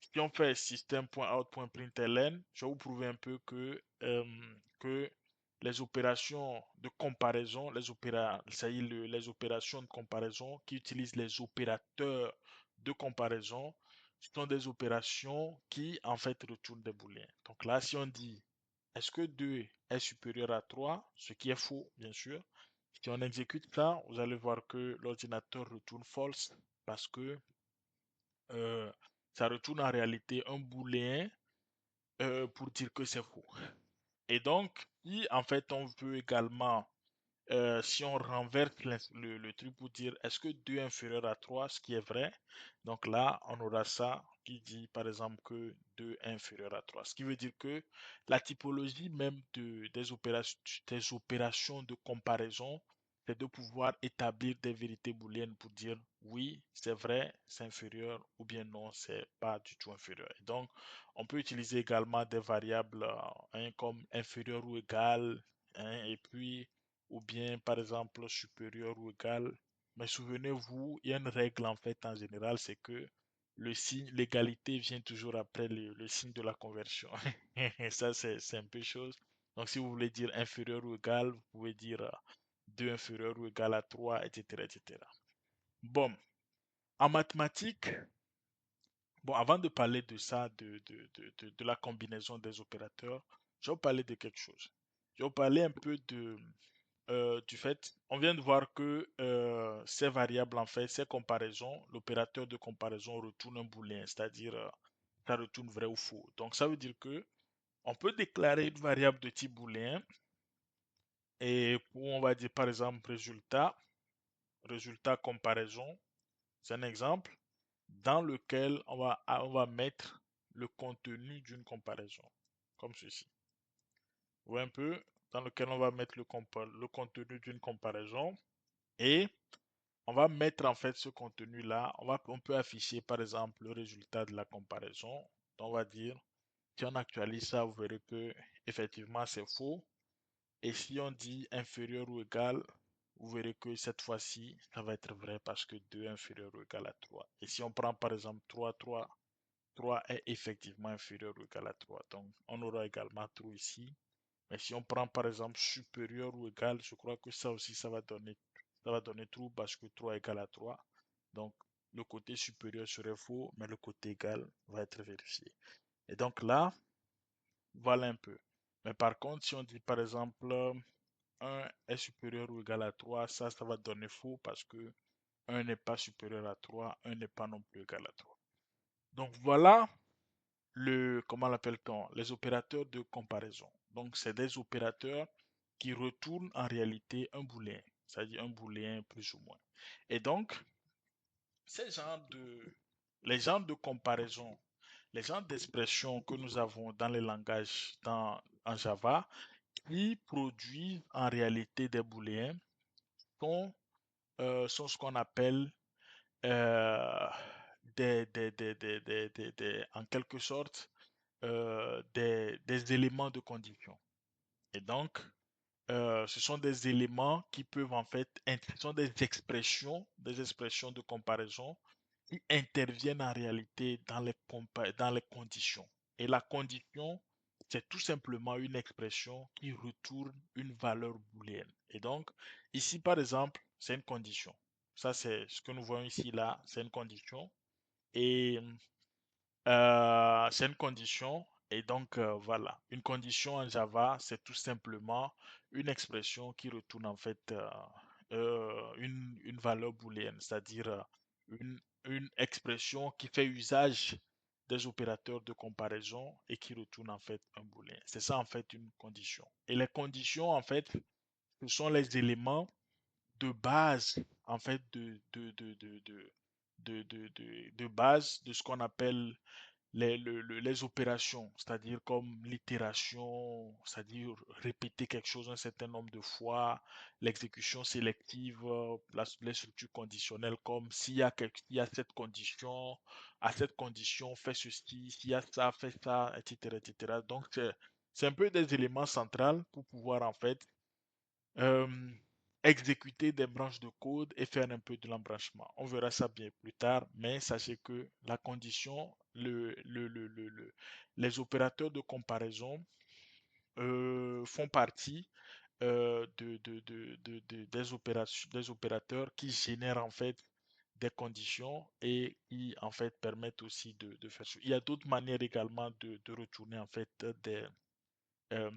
si on fait system.out.println, je vais vous prouver un peu que les opérations de comparaison, les opérations de comparaison qui utilisent les opérateurs de comparaison, sont des opérations qui en fait retournent des booléens. Donc là, si on dit est-ce que 2 est supérieur à 3, ce qui est faux, bien sûr. Si on exécute ça, vous allez voir que l'ordinateur retourne false parce que euh, ça retourne en réalité un booléen pour dire que c'est faux. Et donc, si en fait on veut également, si on renverse le truc pour dire est-ce que 2 est inférieur à 3, ce qui est vrai, donc là on aura ça qui dit par exemple que 2 est inférieur à 3. Ce qui veut dire que la typologie même des opérations de comparaison, c'est de pouvoir établir des vérités booléennes pour dire oui, c'est vrai, c'est inférieur ou bien non, c'est pas du tout inférieur. Et donc, on peut utiliser également des variables hein, comme inférieur ou égal, hein, et puis ou bien par exemple supérieur ou égal. Mais souvenez-vous, il y a une règle en fait en général, c'est que le signe, l'égalité vient toujours après le signe de la conversion. Et ça, c'est un peu chose. Donc, si vous voulez dire inférieur ou égal, vous pouvez dire 2 inférieur ou égal à 3, etc., etc. Bon, en mathématiques, bon, avant de parler de ça, de la combinaison des opérateurs, je vais vous parler de quelque chose. Je vais vous parler un peu du fait, on vient de voir que ces variables, en fait, ces comparaisons, l'opérateur de comparaison retourne un booléen, c'est-à-dire ça retourne vrai ou faux. Donc ça veut dire que on peut déclarer une variable de type booléen et pour, on va dire par exemple résultat comparaison, c'est un exemple dans lequel on va mettre le contenu d'une comparaison, comme ceci. Vous voyez un peu, dans lequel on va mettre le contenu d'une comparaison et on va mettre en fait ce contenu-là, on peut afficher par exemple le résultat de la comparaison. Donc, on va dire, si on actualise ça, vous verrez que effectivement c'est faux. Et si on dit inférieur ou égal, vous verrez que cette fois-ci, ça va être vrai parce que 2 est inférieur ou égal à 3. Et si on prend par exemple 3 est effectivement inférieur ou égal à 3. Donc, on aura également true ici. Mais si on prend par exemple supérieur ou égal, je crois que ça aussi, ça va donner true parce que 3 est égal à 3. Donc, le côté supérieur serait faux, mais le côté égal va être vérifié. Et donc là, voilà un peu. Mais par contre, si on dit par exemple 1 est supérieur ou égal à 3, ça va donner faux parce que 1 n'est pas supérieur à 3, 1 n'est pas non plus égal à 3. Donc voilà comment l'appelle-t-on? Les opérateurs de comparaison. Donc c'est des opérateurs qui retournent en réalité un booléen, c'est-à-dire un booléen plus ou moins. Et donc, ces genres de, les genres de comparaison, les genres d'expressions que nous avons dans les langages en Java, qui produisent en réalité des booléens, sont, sont ce qu'on appelle euh, en quelque sorte des éléments de condition. Et donc, ce sont des éléments qui peuvent en fait, ce sont des expressions de comparaison qui interviennent en réalité dans les conditions. Et la condition, c'est tout simplement une expression qui retourne une valeur booléenne. Et donc, ici, par exemple, c'est une condition. Ça, c'est ce que nous voyons ici, là, c'est une condition. Et c'est une condition. Et donc, voilà. Une condition en Java, c'est tout simplement une expression qui retourne en fait une valeur booléenne, c'est-à-dire une expression qui fait usage des opérateurs de comparaison et qui retourne en fait un booléen. C'est ça en fait une condition. Et les conditions, en fait, ce sont les éléments de base, en fait, de base de ce qu'on appelle les opérations, c'est-à-dire comme l'itération, c'est-à-dire répéter quelque chose un certain nombre de fois, l'exécution sélective, les structures conditionnelles comme s'il y a cette condition, à cette condition, fais ceci, s'il y a ça, fais ça, etc., etc. Donc, c'est un peu des éléments centraux pour pouvoir en fait euh, exécuter des branches de code et faire un peu de l'embranchement. On verra ça bien plus tard, mais sachez que la condition, les opérateurs de comparaison font partie des opérateurs qui génèrent en fait des conditions et qui en fait permettent aussi de faire ça. Il y a d'autres manières également de retourner en fait euh,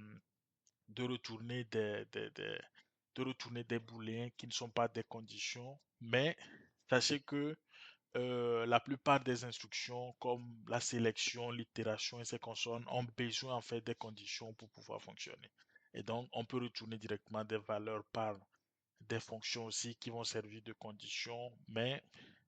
de retourner de retourner des booléens qui ne sont pas des conditions, mais sachez que la plupart des instructions comme la sélection, l'itération et ces consonnes ont besoin en fait des conditions pour pouvoir fonctionner. Et donc, on peut retourner directement des valeurs par des fonctions aussi qui vont servir de conditions, mais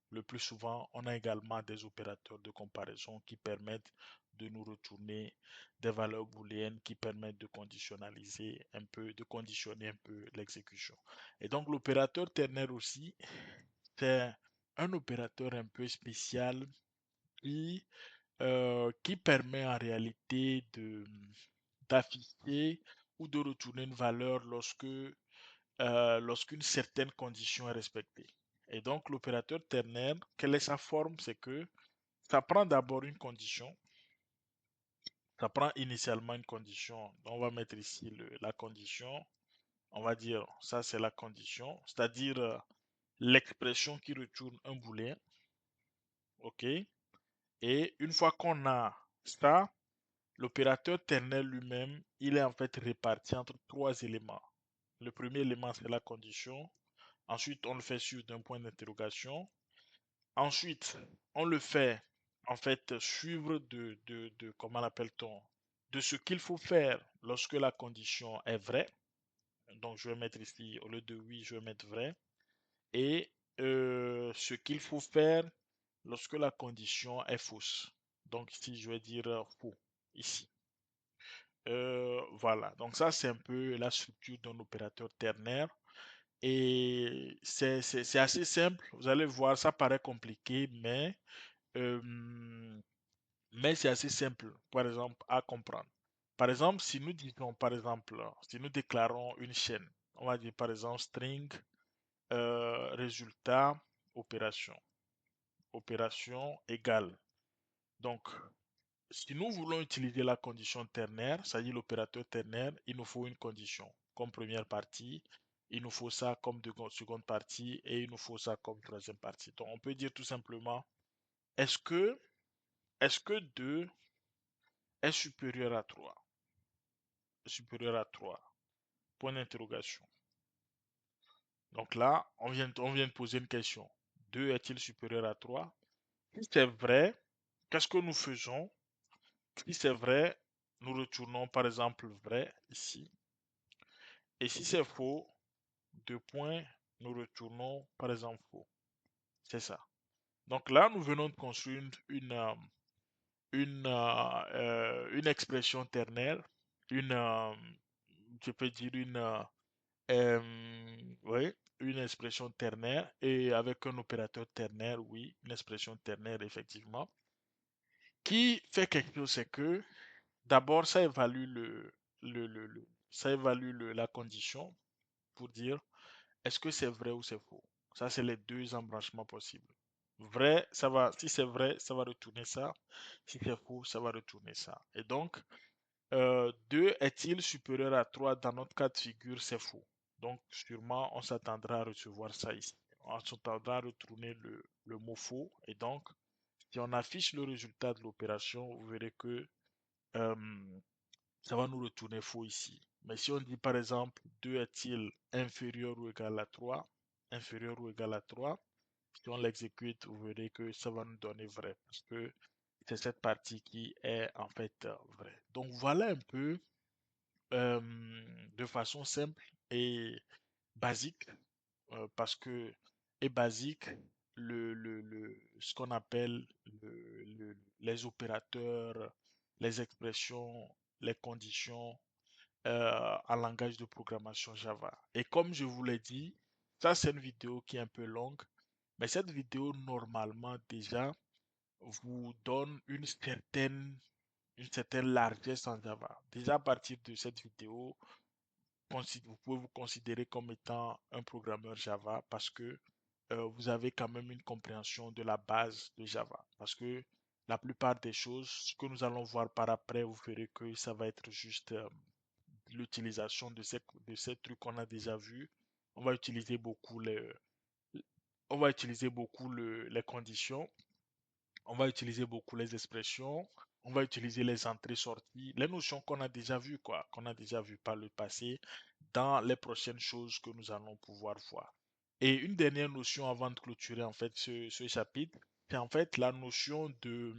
le plus souvent, on a également des opérateurs de comparaison qui permettent de nous retourner des valeurs booléennes qui permettent de conditionnaliser un peu, de conditionner un peu l'exécution. Et donc, l'opérateur ternaire aussi, c'est un opérateur un peu spécial qui permet en réalité d'afficher ou de retourner une valeur lorsqu'une certaine condition est respectée. Et donc, l'opérateur ternaire, quelle est sa forme? C'est que ça prend d'abord une condition. Ça prend initialement une condition. Donc, on va mettre ici la condition. On va dire, ça c'est la condition, c'est-à-dire l'expression qui retourne un booléen. OK? Et une fois qu'on a ça, l'opérateur ternaire lui-même, il est en fait réparti entre trois éléments. Le premier élément, c'est la condition. Ensuite, on le fait suivre d'un point d'interrogation. Ensuite, on le fait en fait suivre comment l'appelle-t-on, de ce qu'il faut faire lorsque la condition est vraie. Donc, je vais mettre ici, au lieu de oui, je vais mettre vrai. Et ce qu'il faut faire lorsque la condition est fausse. Donc ici, je vais dire faux, ici. Voilà, donc ça c'est un peu la structure d'un opérateur ternaire et c'est assez simple. Vous allez voir, ça paraît compliqué, euh, mais c'est assez simple, par exemple, à comprendre. Par exemple, si nous disons, par exemple, si nous déclarons une chaîne, on va dire par exemple string résultat opération, opération égale. Donc, si nous voulons utiliser la condition ternaire, c'est-à-dire l'opérateur ternaire, il nous faut une condition comme première partie, il nous faut ça comme seconde partie et il nous faut ça comme troisième partie. Donc, on peut dire tout simplement, est-ce que, est-ce que 2 est supérieur à 3? Supérieur à 3. Point d'interrogation. Donc là, on vient de poser une question. 2 est-il supérieur à 3? Si c'est vrai, qu'est-ce que nous faisons? Si c'est vrai, nous retournons par exemple vrai ici. Et si c'est faux, 2 points, nous retournons par exemple faux. C'est ça. Donc là, nous venons de construire une expression ternaire, une, je peux dire oui, une expression ternaire et avec un opérateur ternaire, oui, une expression ternaire effectivement, qui fait quelque chose, c'est que d'abord ça évalue ça évalue la condition pour dire est-ce que c'est vrai ou c'est faux. Ça, c'est les deux embranchements possibles. Vrai, ça va, si c'est vrai, ça va retourner ça. Si c'est faux, ça va retourner ça. Et donc, 2 est-il supérieur à 3 dans notre cas de figure, c'est faux. Donc, sûrement, on s'attendra à recevoir ça ici. On s'attendra à retourner le mot faux. Et donc, si on affiche le résultat de l'opération, vous verrez que euh, ça va nous retourner faux ici. Mais si on dit par exemple 2 est-il inférieur ou égal à 3, inférieur ou égal à 3, si on l'exécute, vous verrez que ça va nous donner vrai parce que c'est cette partie qui est en fait vraie. Donc voilà un peu euh, de façon simple et basique parce que et basique ce qu'on appelle les opérateurs, les expressions, les conditions en langage de programmation Java. Et comme je vous l'ai dit, ça c'est une vidéo qui est un peu longue, mais cette vidéo normalement déjà vous donne une certaine largesse en Java. Déjà à partir de cette vidéo, vous pouvez vous considérer comme étant un programmeur Java parce que vous avez quand même une compréhension de la base de Java. Parce que la plupart des choses, ce que nous allons voir par après, vous verrez que ça va être juste l'utilisation de ces trucs qu'on a déjà vus. On va utiliser beaucoup on va utiliser beaucoup les conditions. On va utiliser beaucoup les expressions. On va utiliser les entrées-sorties, les notions qu'on a déjà vues, quoi, qu'on a déjà vues par le passé dans les prochaines choses que nous allons pouvoir voir. Et une dernière notion avant de clôturer en fait ce chapitre, c'est en fait la notion de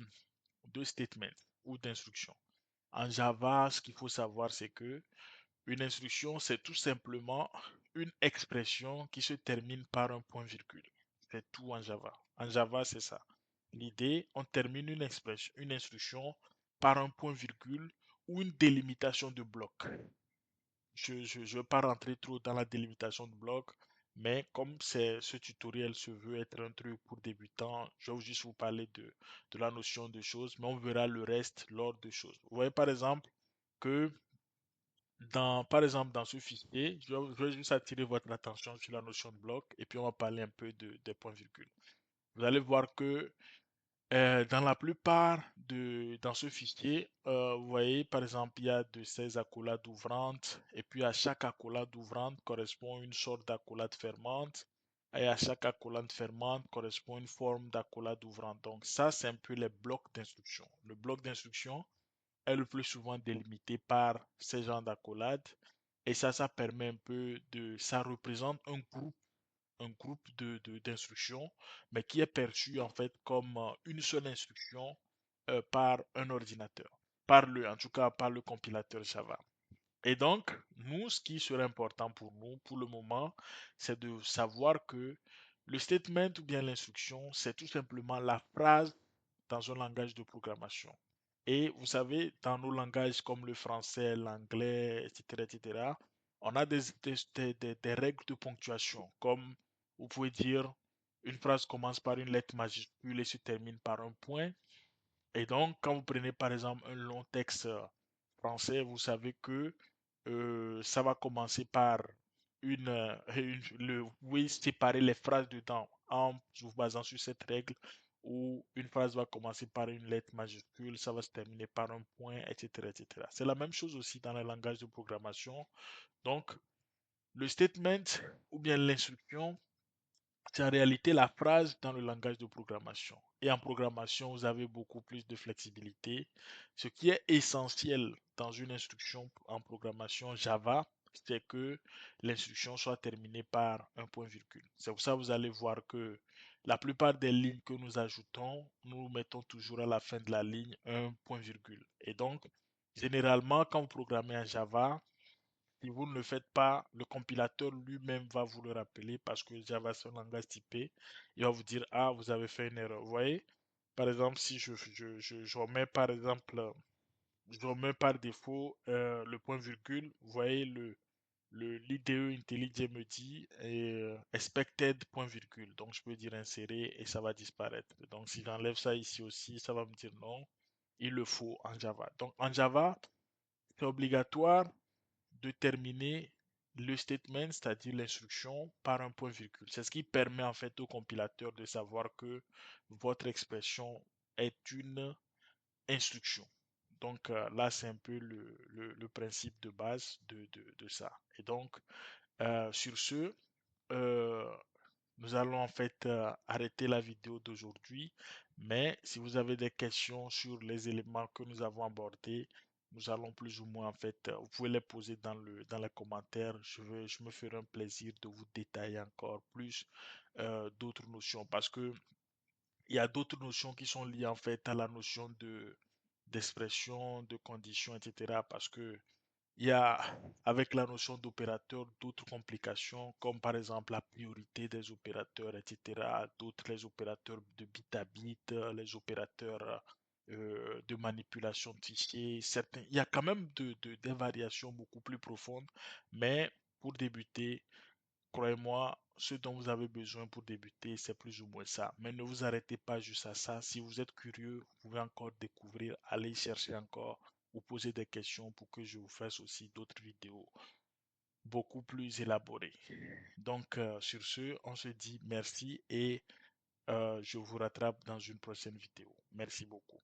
statement ou d'instruction. En Java, ce qu'il faut savoir, c'est que une instruction, c'est tout simplement une expression qui se termine par un point-virgule. C'est tout en Java. En Java, c'est ça. L'idée, on termine une instruction par un point-virgule ou une délimitation de bloc. Je ne vais pas rentrer trop dans la délimitation de bloc, mais comme ce tutoriel se veut être un truc pour débutants, je vais juste vous parler de la notion de choses, mais on verra le reste lors de choses. Vous voyez par exemple que par exemple, dans ce fichier, je vais juste attirer votre attention sur la notion de bloc et puis on va parler un peu des points-virgules. Vous allez voir que dans la plupart dans ce fichier, vous voyez par exemple, il y a de ces accolades ouvrantes et puis à chaque accolade ouvrante correspond une sorte d'accolade fermante et à chaque accolade fermante correspond une forme d'accolade ouvrante. Donc ça, c'est un peu les blocs d'instruction. Le bloc d'instruction est le plus souvent délimité par ces genres d'accolades. Et ça permet un peu ça représente un groupe d'instructions, mais qui est perçu en fait comme une seule instruction par un ordinateur, en tout cas par le compilateur Java. Et donc, nous, ce qui serait important pour nous, pour le moment, c'est de savoir que le statement ou bien l'instruction, c'est tout simplement la phrase dans un langage de programmation. Et vous savez, dans nos langages comme le français, l'anglais, etc., on a des règles de ponctuation, comme vous pouvez dire une phrase commence par une lettre majuscule et se termine par un point. Et donc, quand vous prenez par exemple un long texte français, vous savez que ça va commencer par vous pouvez séparer les phrases dedans en vous basant sur cette règle où une phrase va commencer par une lettre majuscule, ça va se terminer par un point, etc., etc. C'est la même chose aussi dans le langage de programmation. Donc, le statement ou bien l'instruction, c'est en réalité la phrase dans le langage de programmation. Et en programmation, vous avez beaucoup plus de flexibilité. Ce qui est essentiel dans une instruction en programmation Java, c'est que l'instruction soit terminée par un point virgule. C'est pour ça que vous allez voir que la plupart des lignes que nous ajoutons, nous mettons toujours à la fin de la ligne un point virgule. Et donc, généralement, quand vous programmez en Java, si vous ne le faites pas, le compilateur lui-même va vous le rappeler parce que Java c'est un langage typé. Il va vous dire, ah, vous avez fait une erreur. Vous voyez? Par exemple, si je remets par exemple, je remets par défaut le point virgule, vous voyez, l'IDE IntelliJ me dit expected point virgule. Donc, je peux dire insérer et ça va disparaître. Donc, si j'enlève ça ici aussi, ça va me dire non. Il le faut en Java. Donc, en Java, c'est obligatoire de terminer le statement, c'est-à-dire l'instruction, par un point virgule. C'est ce qui permet en fait au compilateur de savoir que votre expression est une instruction. Donc là, c'est un peu le principe de base de ça. Et donc, sur ce, euh, nous allons en fait arrêter la vidéo d'aujourd'hui, mais si vous avez des questions sur les éléments que nous avons abordés, nous allons plus ou moins en fait, vous pouvez les poser dans les commentaires. Je me ferai un plaisir de vous détailler encore plus d'autres notions parce que il y a d'autres notions qui sont liées en fait à la notion d'expression, de condition, etc. Parce que il y a, avec la notion d'opérateur, d'autres complications, comme par exemple la priorité des opérateurs, etc. D'autres, les opérateurs de bit à bit, les opérateurs de manipulation de fichiers. Certains, il y a quand même des variations beaucoup plus profondes, mais pour débuter, croyez-moi, ce dont vous avez besoin pour débuter, c'est plus ou moins ça. Mais ne vous arrêtez pas juste à ça. Si vous êtes curieux, vous pouvez encore découvrir, aller chercher encore ou poser des questions pour que je vous fasse aussi d'autres vidéos beaucoup plus élaborées. Donc, sur ce, on se dit merci et je vous rattrape dans une prochaine vidéo. Merci beaucoup.